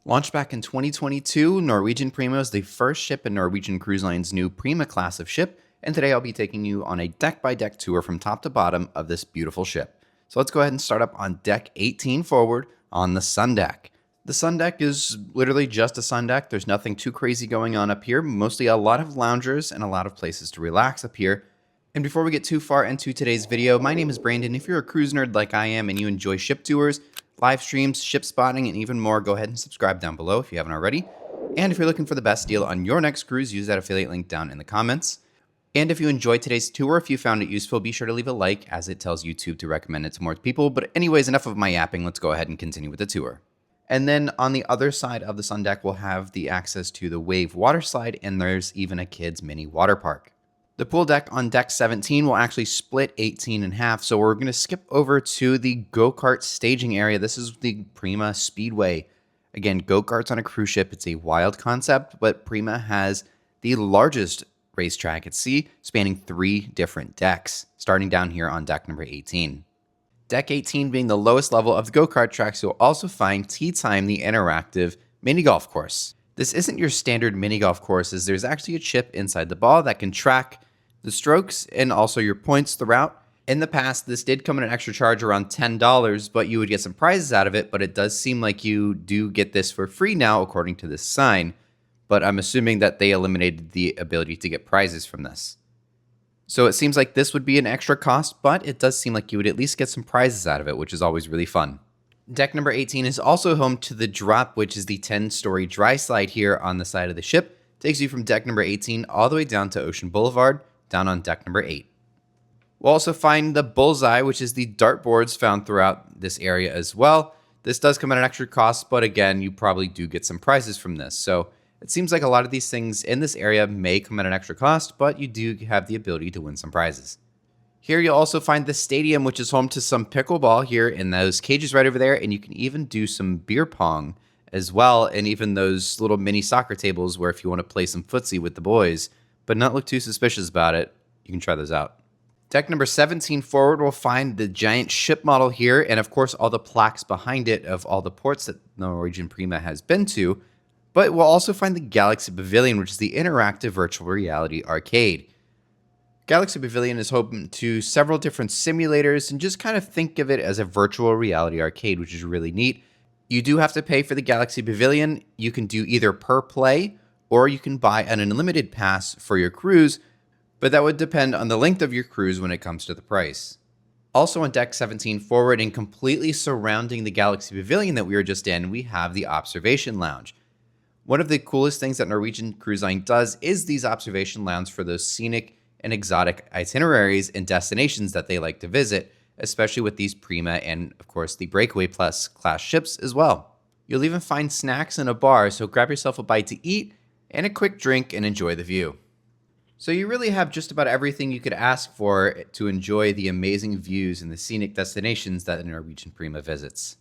Launched back in 2022, Norwegian Prima is the first ship in Norwegian Cruise Line's new Prima class of ship, and today I'll be taking you on a deck-by-deck tour from top to bottom of this beautiful ship. So let's go ahead and start up on deck 18 forward on the sun deck. The sun deck is literally just a sun deck. There's nothing too crazy going on up here, mostly a lot of loungers and a lot of places to relax up here. And before we get too far into today's video, my name is Brandon. If you're a cruise nerd like I am and you enjoy ship tours, live streams, ship spotting, and even more, go ahead and subscribe down below if you haven't already. And if you're looking for the best deal on your next cruise, use that affiliate link down in the comments. And if you enjoyed today's tour, if you found it useful, be sure to leave a like as it tells YouTube to recommend it to more people. But anyways, enough of my yapping. Let's go ahead and continue with the tour. And then on the other side of the sun deck, we'll have the access to the wave water slide, and there's even a kids mini water park. The pool deck on deck 17 will actually split 18 in half, so we're going to skip over to the go-kart staging area. This is the Prima Speedway. Again, go-karts on a cruise ship, it's a wild concept, but Prima has the largest racetrack at sea, spanning 3 different decks, starting down here on deck number 18. Deck 18 being the lowest level of the go-kart tracks, you'll also find Tea Time, the interactive mini golf course. This isn't your standard mini golf course, as there's actually a chip inside the ball that can track the strokes and also your points throughout. In the past, this did come at an extra charge around $10, but you would get some prizes out of it, but it does seem like you do get this for free now, according to this sign. But I'm assuming that they eliminated the ability to get prizes from this. So it seems like this would be an extra cost, but it does seem like you would at least get some prizes out of it, which is always really fun. Deck number 18 is also home to the Drop, which is the 10-story dry slide here on the side of the ship. Takes you from deck number 18 all the way down to Ocean Boulevard, down on deck number 8. We'll also find the Bullseye, which is the dartboards found throughout this area as well. This does come at an extra cost, but again, you probably do get some prizes from this. So it seems like a lot of these things in this area may come at an extra cost, but you do have the ability to win some prizes. Here you'll also find the stadium, which is home to some pickleball here in those cages right over there, and you can even do some beer pong as well, and even those little mini soccer tables where if you want to play some footsie with the boys, but not look too suspicious about it, you can try those out. Deck number 17 forward, we'll find the giant ship model here, and of course all the plaques behind it of all the ports that Norwegian Prima has been to, but we'll also find the Galaxy Pavilion, which is the interactive virtual reality arcade. Galaxy Pavilion is home to several different simulators, and just kind of think of it as a virtual reality arcade, which is really neat. You do have to pay for the Galaxy Pavilion. You can do either per play, or you can buy an unlimited pass for your cruise, but that would depend on the length of your cruise when it comes to the price. Also on deck 17 forward and completely surrounding the Galaxy Pavilion that we were just in, we have the Observation Lounge. One of the coolest things that Norwegian Cruise Line does is these observation lounges for those scenic and exotic itineraries and destinations that they like to visit, especially with these Prima and, of course, the Breakaway Plus class ships as well. You'll even find snacks in a bar, so grab yourself a bite to eat and a quick drink and enjoy the view. So you really have just about everything you could ask for to enjoy the amazing views and the scenic destinations that the Norwegian Prima visits.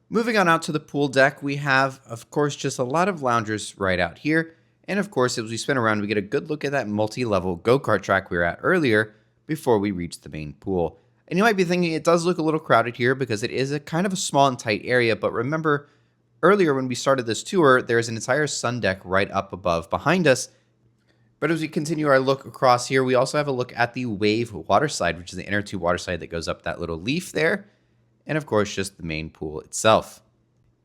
Moving on out to the pool deck, we have, of course, just a lot of loungers right out here. And of course, as we spin around, we get a good look at that multi-level go-kart track we were at earlier before we reach the main pool. And you might be thinking it does look a little crowded here because it is a kind of a small and tight area. But remember, earlier when we started this tour, there's an entire sun deck right up above behind us. But as we continue our look across here, we also have a look at the wave water slide, which is the inner tube water slide that goes up that little leaf there. And of course, just the main pool itself.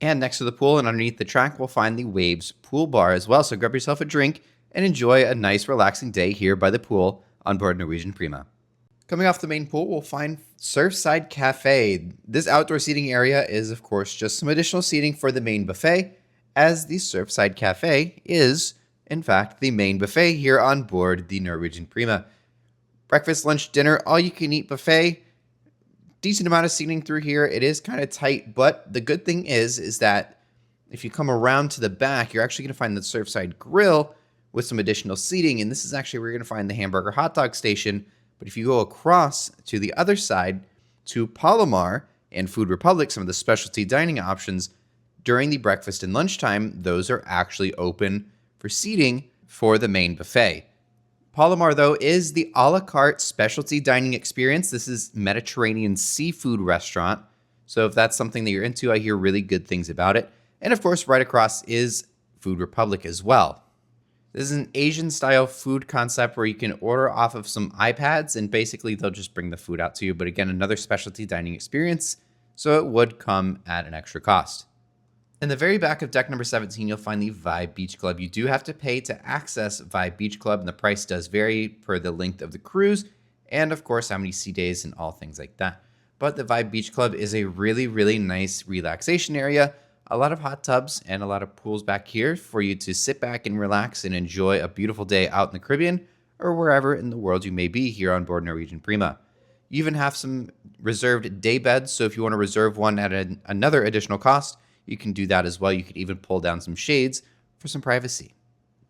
And next to the pool and underneath the track, we'll find the Waves pool bar as well. So grab yourself a drink and enjoy a nice relaxing day here by the pool on board Norwegian Prima. Coming off the main pool, we'll find Surfside Cafe. This outdoor seating area is, of course, just some additional seating for the main buffet, as the Surfside Cafe is, in fact, the main buffet here on board the Norwegian Prima. Breakfast, lunch, dinner, all-you-can-eat buffet. Decent amount of seating through here. It is kind of tight, but the good thing is that if you come around to the back, you're actually going to find the Surfside Grill with some additional seating, and this is actually where you're going to find the hamburger hot dog station. But if you go across to the other side to Palomar and Food Republic, some of the specialty dining options during the breakfast and lunchtime, those are actually open for seating for the main buffet. Palomar, though, is the a la carte specialty dining experience. This is Mediterranean seafood restaurant. So if that's something that you're into, I hear really good things about it. And of course, right across is Food Republic as well. This is an Asian-style food concept where you can order off of some iPads, and basically they'll just bring the food out to you. But again, another specialty dining experience, so it would come at an extra cost. In the very back of deck number 17, you'll find the Vibe Beach Club. You do have to pay to access Vibe Beach Club, and the price does vary per the length of the cruise, and of course, how many sea days and all things like that. But the Vibe Beach Club is a really, really nice relaxation area. A lot of hot tubs and a lot of pools back here for you to sit back and relax and enjoy a beautiful day out in the Caribbean or wherever in the world you may be here on board Norwegian Prima. You even have some reserved day beds, so if you want to reserve one at another additional cost, you can do that as well. You could even pull down some shades for some privacy.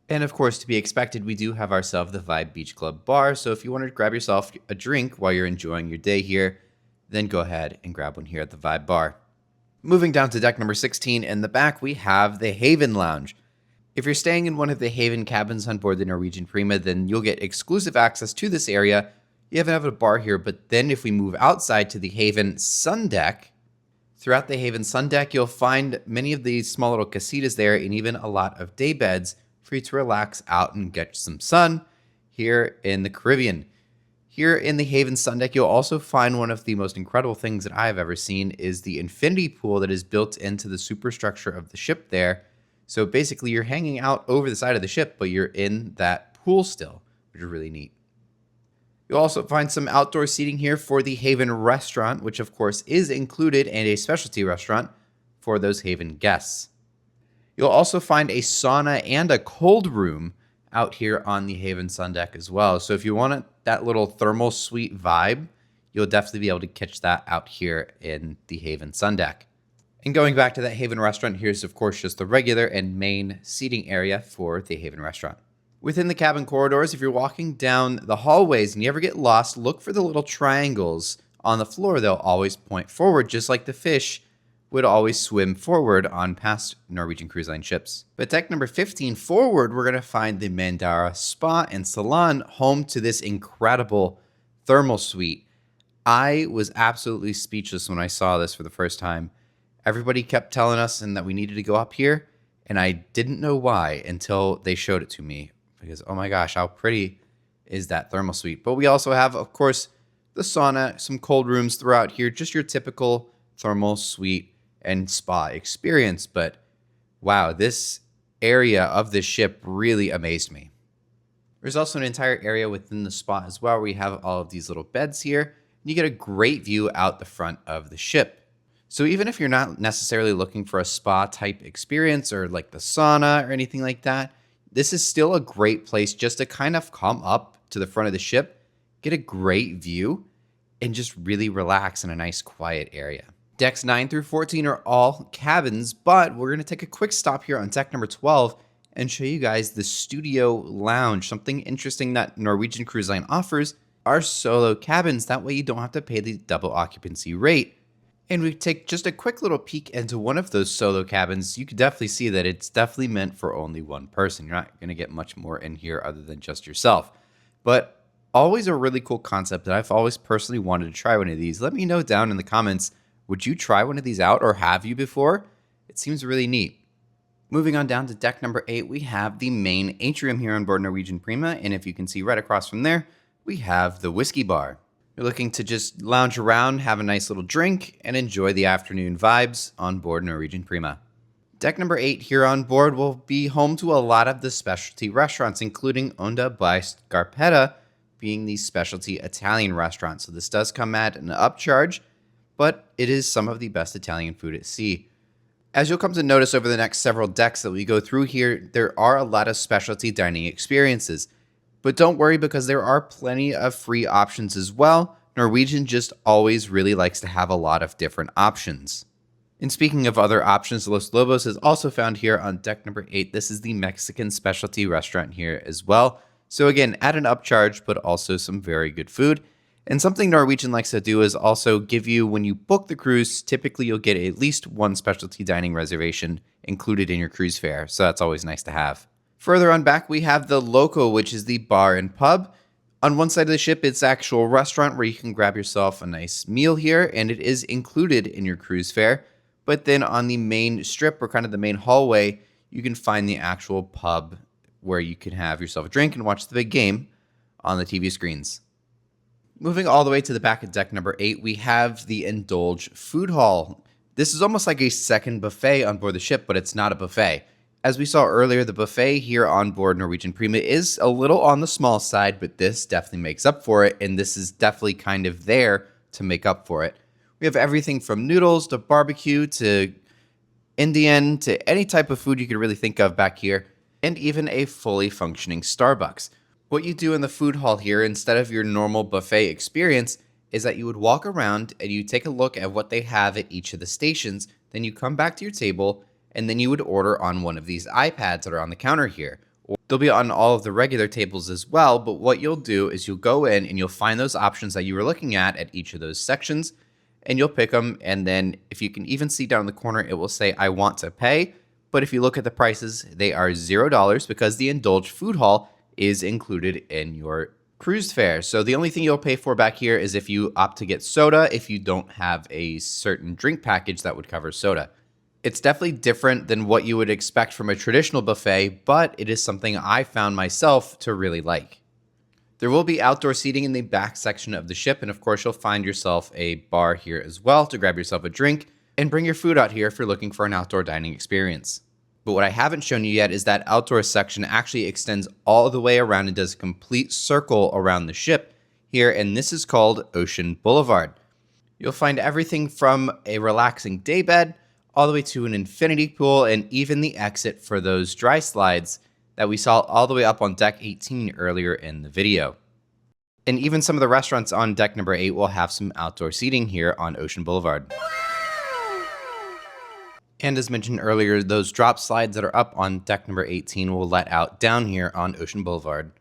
And of course, to be expected, we do have ourselves the Vibe Beach Club bar, so if you want to grab yourself a drink while you're enjoying your day here, then go ahead and grab one here at the Vibe bar. Moving down to deck number 16, in the back, we have the Haven Lounge. If you're staying in one of the Haven cabins on board the Norwegian Prima, then you'll get exclusive access to this area. You even have a bar here, but then if we move outside to the Haven Sun Deck, throughout the Haven Sun Deck, you'll find many of these small little casitas there and even a lot of day beds for you to relax out and get some sun here in the Caribbean. Here in the Haven Sun Deck, you'll also find one of the most incredible things that I've ever seen is the infinity pool that is built into the superstructure of the ship there. So basically, you're hanging out over the side of the ship, but you're in that pool still, which is really neat. You'll also find some outdoor seating here for the Haven Restaurant, which of course is included, and a specialty restaurant for those Haven guests. You'll also find a sauna and a cold room out here on the Haven Sun Deck as well. So if you want that little thermal suite vibe, you'll definitely be able to catch that out here in the Haven Sun Deck. And going back to that Haven Restaurant, here's of course just the regular and main seating area for the Haven Restaurant. Within the cabin corridors, if you're walking down the hallways and you ever get lost, look for the little triangles on the floor. They'll always point forward, just like the fish would always swim forward on past Norwegian Cruise Line ships. But deck number 15 forward, we're going to find the Mandara Spa and Salon, home to this incredible thermal suite. I was absolutely speechless when I saw this for the first time. Everybody kept telling us and that we needed to go up here, and I didn't know why until they showed it to me. Because, oh my gosh, how pretty is that thermal suite. But we also have, of course, the sauna, some cold rooms throughout here, just your typical thermal suite and spa experience. But wow, this area of the ship really amazed me. There's also an entire area within the spa as well where we have all of these little beds here, and you get a great view out the front of the ship. So even if you're not necessarily looking for a spa type experience or like the sauna or anything like that, this is still a great place just to kind of come up to the front of the ship, get a great view, and just really relax in a nice quiet area. Decks 9 through 14 are all cabins, but we're going to take a quick stop here on deck number 12 and show you guys the studio lounge. Something interesting that Norwegian Cruise Line offers are solo cabins. That way you don't have to pay the double occupancy rate. And we take just a quick little peek into one of those solo cabins. You can definitely see that it's definitely meant for only one person. You're not going to get much more in here other than just yourself. But always a really cool concept that I've always personally wanted to try one of these. Let me know down in the comments, would you try one of these out or have you before? It seems really neat. Moving on down to deck number 8, we have the main atrium here on board Norwegian Prima. And if you can see right across from there, we have the whiskey bar. You're looking to just lounge around, have a nice little drink, and enjoy the afternoon vibes on board Norwegian Prima. Deck number 8 here on board will be home to a lot of the specialty restaurants, including Onda by Scarpetta being the specialty Italian restaurant. So this does come at an upcharge, but it is some of the best Italian food at sea. As you'll come to notice over the next several decks that we go through here, there are a lot of specialty dining experiences. But don't worry, because there are plenty of free options as well. Norwegian just always really likes to have a lot of different options. And speaking of other options, Los Lobos is also found here on deck number 8. This is the Mexican specialty restaurant here as well. So again, at an upcharge, but also some very good food. And something Norwegian likes to do is also give you, when you book the cruise, typically you'll get at least one specialty dining reservation included in your cruise fare. So that's always nice to have. Further on back, we have the Loco, which is the bar and pub. On one side of the ship, it's actual restaurant where you can grab yourself a nice meal here, and it is included in your cruise fare. But then on the main strip, or kind of the main hallway, you can find the actual pub where you can have yourself a drink and watch the big game on the TV screens. Moving all the way to the back of deck number 8, we have the Indulge Food Hall. This is almost like a second buffet on board the ship, but it's not a buffet. As we saw earlier, the buffet here on board Norwegian Prima is a little on the small side, but this definitely makes up for it, and this is definitely kind of there to make up for it. We have everything from noodles to barbecue to Indian to any type of food you could really think of back here, and even a fully functioning Starbucks. What you do in the food hall here, instead of your normal buffet experience, is that you would walk around and you take a look at what they have at each of the stations, then you come back to your table, and then you would order on one of these iPads that are on the counter here. They'll be on all of the regular tables as well, but what you'll do is you'll go in and you'll find those options that you were looking at each of those sections, and you'll pick them, and then if you can even see down in the corner, it will say, I want to pay. But if you look at the prices, they are $0 because the Indulge Food Hall is included in your cruise fare. So the only thing you'll pay for back here is if you opt to get soda, if you don't have a certain drink package that would cover soda. It's definitely different than what you would expect from a traditional buffet, but it is something I found myself to really like. There will be outdoor seating in the back section of the ship, and of course you'll find yourself a bar here as well to grab yourself a drink and bring your food out here if you're looking for an outdoor dining experience. But what I haven't shown you yet is that outdoor section actually extends all the way around and does a complete circle around the ship here, and this is called Ocean Boulevard. You'll find everything from a relaxing daybed all the way to an infinity pool and even the exit for those dry slides that we saw all the way up on deck 18 earlier in the video. And even some of the restaurants on deck number 8 will have some outdoor seating here on Ocean Boulevard. And as mentioned earlier, those drop slides that are up on deck number 18 will let out down here on Ocean Boulevard.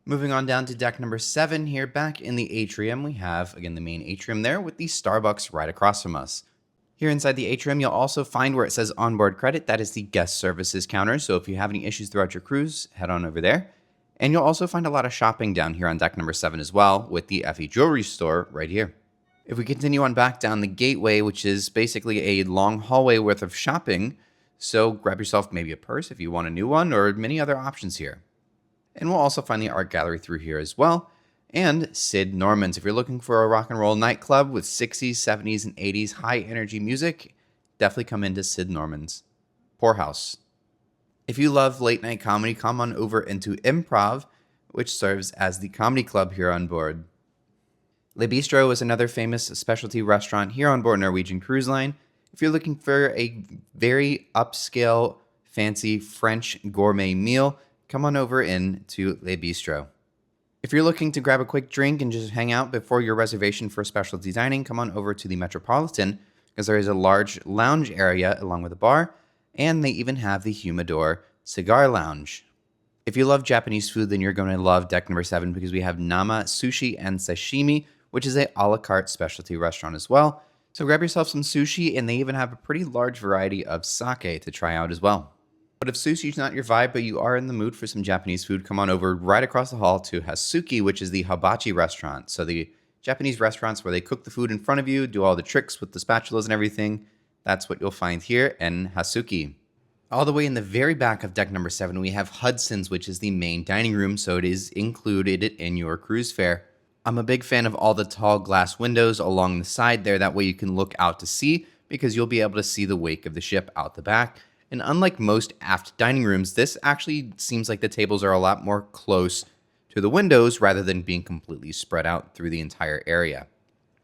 Moving on down to deck number 7 here, back in the atrium, we have, again, the main atrium there with the Starbucks right across from us. Here inside the atrium, you'll also find where it says onboard credit. That is the guest services counter. So if you have any issues throughout your cruise, head on over there. And you'll also find a lot of shopping down here on deck number 7 as well with the FE Jewelry store right here. If we continue on back down the gateway, which is basically a long hallway worth of shopping, so grab yourself maybe a purse if you want a new one, or many other options here. And we'll also find the art gallery through here as well, and Sid Norman's. If you're looking for a rock and roll nightclub with 60s, 70s, and 80s high energy music, definitely come into Sid Norman's Poorhouse. If you love late night comedy, come on over into Improv, which serves as the comedy club here on board. Le Bistro is another famous specialty restaurant here on board Norwegian Cruise Line. If you're looking for a very upscale, fancy French gourmet meal, come on over into Le Bistro. If you're looking to grab a quick drink and just hang out before your reservation for specialty dining, come on over to the Metropolitan, because there is a large lounge area along with a bar, and they even have the Humidor Cigar Lounge. If you love Japanese food, then you're going to love deck number 7 because we have Nama Sushi and Sashimi, which is a la carte specialty restaurant as well. So grab yourself some sushi, and they even have a pretty large variety of sake to try out as well. But if sushi's not your vibe, but you are in the mood for some Japanese food, come on over right across the hall to Hasuki, which is the hibachi restaurant. So the Japanese restaurants where they cook the food in front of you, do all the tricks with the spatulas and everything, that's what you'll find here in Hasuki. All the way in the very back of deck number 7, we have Hudson's, which is the main dining room, so it is included in your cruise fare. I'm a big fan of all the tall glass windows along the side there. That way you can look out to sea because you'll be able to see the wake of the ship out the back. And unlike most aft dining rooms, this actually seems like the tables are a lot more close to the windows rather than being completely spread out through the entire area.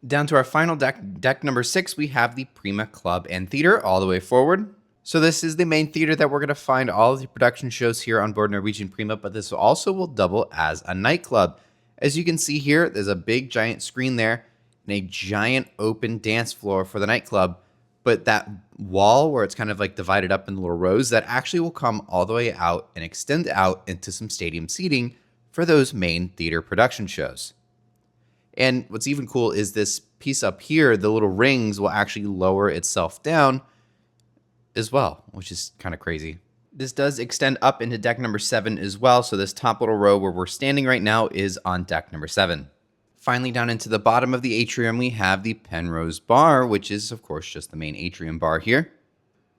Down to our final deck, deck number 6, we have the Prima Club and Theater all the way forward. So this is the main theater that we're going to find all of the production shows here on board Norwegian Prima, but this also will double as a nightclub. As you can see here, there's a big giant screen there and a giant open dance floor for the nightclub. But that wall where it's kind of like divided up in little rows, that actually will come all the way out and extend out into some stadium seating for those main theater production shows. And what's even cool is this piece up here, the little rings will actually lower itself down as well, which is kind of crazy. This does extend up into deck number 7 as well, so this top little row where we're standing right now is on deck number 7. Finally, down into the bottom of the atrium, we have the Penrose Bar, which is, of course, just the main atrium bar here.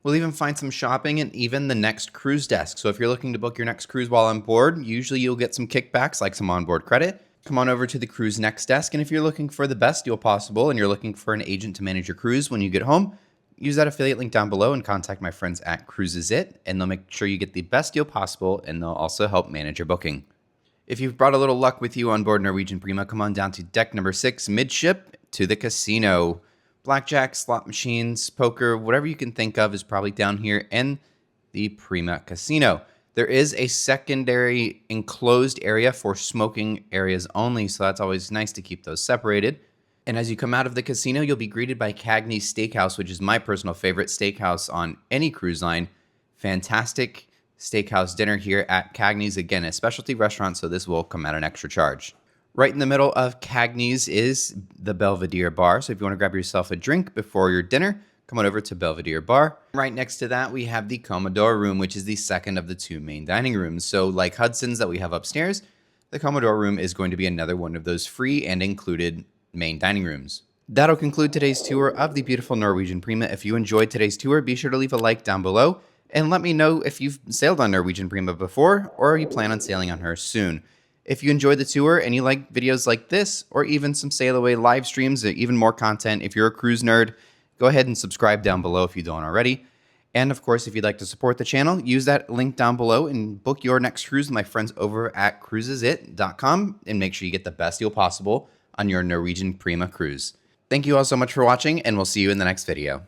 We'll even find some shopping and even the next cruise desk. So if you're looking to book your next cruise while on board, usually you'll get some kickbacks like some onboard credit. Come on over to the cruise next desk. And if you're looking for the best deal possible and you're looking for an agent to manage your cruise when you get home, use that affiliate link down below and contact my friends at Cruises It, and they'll make sure you get the best deal possible, and they'll also help manage your booking. If you've brought a little luck with you on board Norwegian Prima, come on down to deck number 6, midship, to the casino. Blackjack, slot machines, poker, whatever you can think of is probably down here in the Prima Casino. There is a secondary enclosed area for smoking areas only, so that's always nice to keep those separated. And as you come out of the casino, you'll be greeted by Cagney's Steakhouse, which is my personal favorite steakhouse on any cruise line. Fantastic steakhouse dinner here at Cagney's. Again, a specialty restaurant, so this will come at an extra charge. Right in the middle of Cagney's is the Belvedere Bar. So if you want to grab yourself a drink before your dinner, come on over to Belvedere Bar. Right next to that, we have the Commodore Room, which is the second of the 2 main dining rooms. So like Hudson's that we have upstairs, the Commodore Room is going to be another one of those free and included main dining rooms. That'll conclude today's tour of the beautiful Norwegian Prima. If you enjoyed today's tour, be sure to leave a like down below and let me know if you've sailed on Norwegian Prima before or you plan on sailing on her soon. If you enjoyed the tour and you like videos like this, or even some Sail Away live streams, or even more content, if you're a cruise nerd, go ahead and subscribe down below if you don't already. And of course, if you'd like to support the channel, use that link down below and book your next cruise with my friends over at cruisesit.com and make sure you get the best deal possible on your Norwegian Prima cruise. Thank you all so much for watching, and we'll see you in the next video.